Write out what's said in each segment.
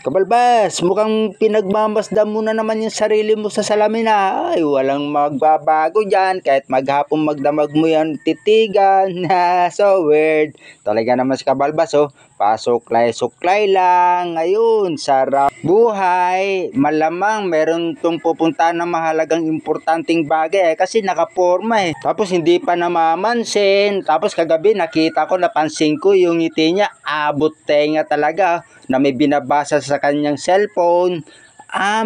Kabalbas, mukhang pinagmamasdan mo na naman yung sarili mo sa salamin ha. Ay, walang magbabago dyan. Kahit maghapong magdamag mo yan, titigan. So weird. Talaga naman si Kabalbas, oh. Pasuklay-suklay lang. Ayun, sarap buhay. Malamang meron tong pupuntahan na mahalagang importanteng bagay kasi nakaporma eh. Tapos hindi pa namamansin. Tapos kagabi nakita ko, napansin ko yung ngiti niya. Abot tenga talaga na may binabasa sa kanyang cellphone.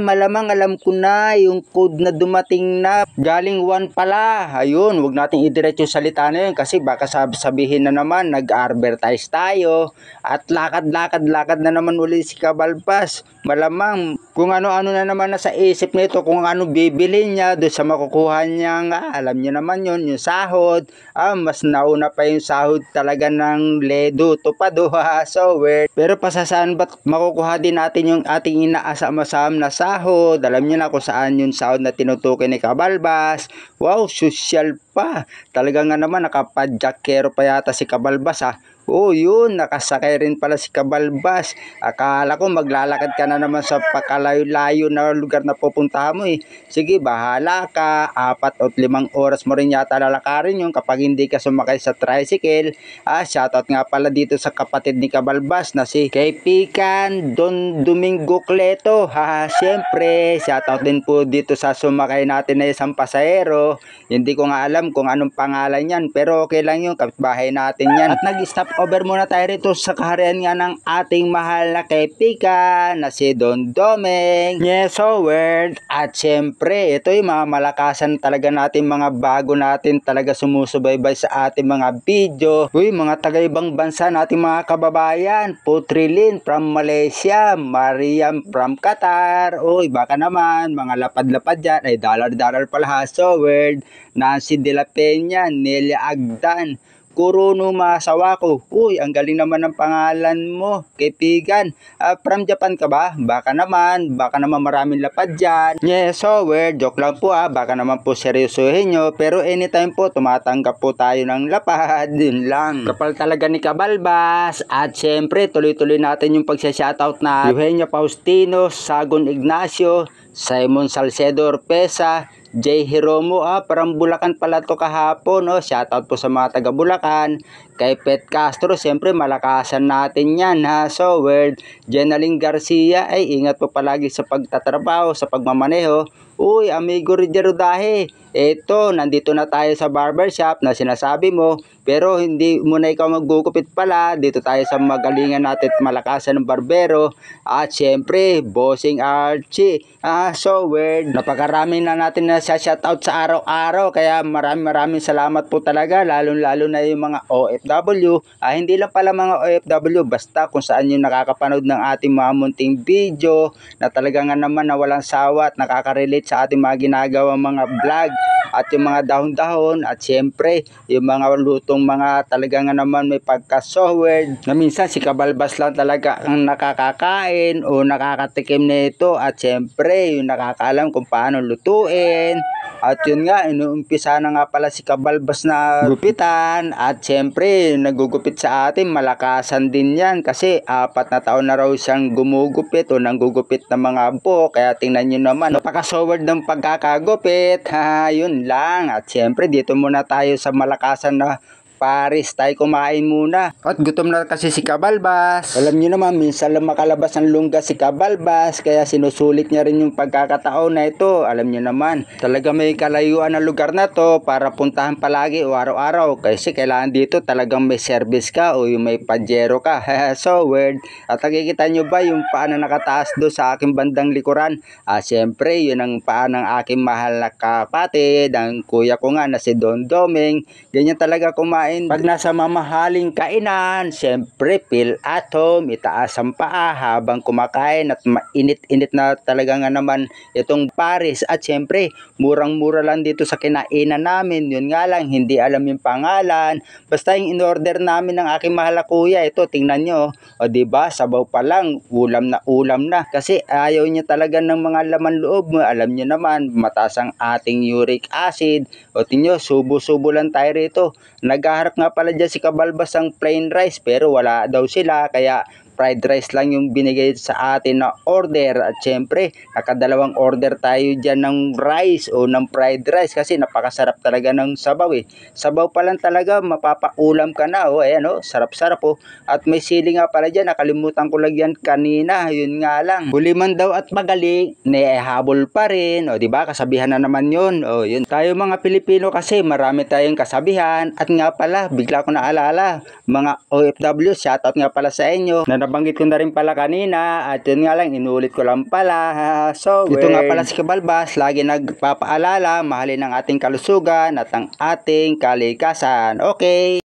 Malamang alam ko na yung code na dumating na galing 1 pala. Ayun, wag nating idiretso yung salita na yun kasi baka sabihin na naman nag-advertise tayo at lakad-lakad na naman uli si Kabalbas. Malamang kung ano-ano na naman nasa isip nito, kung ano bibili niya doon sa makukuha niyang, alam niyo naman yun, yung sahod. Mas nauna pa yung sahod talaga ng Ledo Tupado. So weird. Pero pasasaan ba't makukuha din natin yung ating inaasam-asam na sahod? Alam niyo na kung saan yung sahod na tinutukoy ni Kabalbas. Wow, social pa. Talaga nga naman nakapadjakero pa yata si Kabalbas ha. Yun, nakasakay rin pala si Kabalbas. Akala ko maglalakad ka na naman sa pakalayo-layo na lugar na pupuntahan mo eh. Sige, bahala ka. 4 o 5 oras mo rin yata lalakarin yun kapag hindi ka sumakay sa tricycle. Shoutout nga pala dito sa kapatid ni Kabalbas na si Kaipikan Don Domingo Cleto. Siyempre, shoutout din po dito sa sumakay natin na isang pasahero. Hindi ko nga alam kung anong pangalan yan, pero okay lang yun, kapitbahay natin yan. At nag-stop over muna tayo rito sa kaharian nga ng ating mahal na kaibigan na si Don Domeng. Yes, so weird. At syempre, ito yung mga malakasan talaga natin, mga bago natin talaga sumusubaybay sa ating mga video. Mga taga-ibang bansa nating mga kababayan. Putrilin from Malaysia, Mariam from Qatar. Baka naman, mga lapad-lapad dyan. Ay, dollar pala ha. So weird. Nancy De La Peña, Nelia Agdan, Kuruno Masawako. Ang galing naman ng pangalan mo, kaibigan. From Japan ka ba? Baka naman maraming lapad dyan. Yes, so weird. Joke lang po baka naman po seryosohin nyo. Pero anytime po, tumatanggap po tayo ng lapad. Yun lang. Kapal talaga ni Kabalbas. At syempre, tuloy-tuloy natin yung pagsya-shoutout na Eugenia Faustino, Sagon Ignacio, Simon Salcedo Orpesa, J. Hiromo, parang Bulacan pala to kahapon, shoutout po sa mga taga Bulacan. Kay Pet Castro, siyempre malakasan natin yan ha. So weird. Jenaline Garcia, ay ingat po palagi sa pagtatrabaho, sa pagmamaneho. Amigo Roger Rodahe, eto, nandito na tayo sa barbershop na sinasabi mo, pero hindi mo na ikaw maggugupit pala. Dito tayo sa magalingan natin at malakasan ng barbero. At syempre, Bossing Archie. So weird. Napakarami na natin na shoutout sa araw-araw, kaya maraming salamat po talaga, lalo na yung mga OFW. Hindi lang pala mga OFW, basta kung saan yung nakakapanood ng ating mga munting video na talaga nga naman na walang sawa at nakaka-relate sa ating mga ginagawang mga vlog at yung mga dahon-dahon at syempre yung mga lutong mga talaga nga naman may pagka-software na minsan si Kabalbas lang talaga ang nakakakain o nakakatikim nito at syempre yung nakakaalam kung paano lutuin. At yun nga, inuumpisa na nga pala si Kabalbas na gupitan at syempre nagugupit sa atin, malakasan din yan kasi 4 na taon na raw siyang gumugupit o nanggugupit ng mga buhok, kaya tingnan nyo naman, napaka-forward ng pagkakagupit. Yun lang. At syempre dito muna tayo sa malakasan na Paris tayo kumain muna. At gutom na kasi si Kabalbas. Alam niyo naman, minsan lang makalabas ng lungga si Kabalbas, kaya sinusulit niya rin yung pagkakataon na ito. Alam niyo naman, talaga may kalayuan na lugar na to para puntahan palagi o araw-araw. Kasi kailangan dito talagang may service ka o yung may pajero ka. So weird. At nakikita niyo ba yung paa na nakataas do sa aking bandang likuran? Siyempre, yun ang paa ng aking mahal na kapatid, ang kuya ko nga na si Don Domeng. Ganyan talaga kumain pag nasa mamahaling kainan. Siyempre, feel at home, itaas ang paa habang kumakain at mainit-init na talaga nga naman itong Paris. At siyempre, murang-mura lang dito sa kinainan namin. Yun nga lang, hindi alam yung pangalan. Basta yung in-order namin ng aking mahal na kuya, ito, tingnan nyo. Diba, sabaw pa lang, ulam na. Kasi ayaw niya talaga ng mga laman loob mo. Alam niyo naman, mataas ang ating uric acid. Tingnan nyo, subo-subo lang tayo rito. Naghaharap nga pala dyan si Kabalbas ang plain rice, pero wala daw sila, kaya fried rice lang yung binigay sa atin na order. At syempre, nakadalawang order tayo dyan ng rice o ng fried rice kasi napakasarap talaga ng sabaw eh. Sabaw pa lang talaga, mapapaulam ka na. Oh, ayan oh, sarap-sarap oh. At may sili nga pala dyan, nakalimutan ko lang yan kanina. Yun nga lang. Huli man daw at magaling, habol pa rin. O, diba? Kasabihan na naman yun. O, yun. Tayo mga Pilipino kasi, marami tayong kasabihan. At nga pala, bigla ko naalala, mga OFW, shoutout nga pala sa inyo. Na nabanggit ko na rin pala kanina. At yun nga lang, inulit ko lang pala. So, ito nga pala si Kabalbas, lagi nagpapaalala, mahalin ang ating kalusugan at ang ating kalikasan. Okay.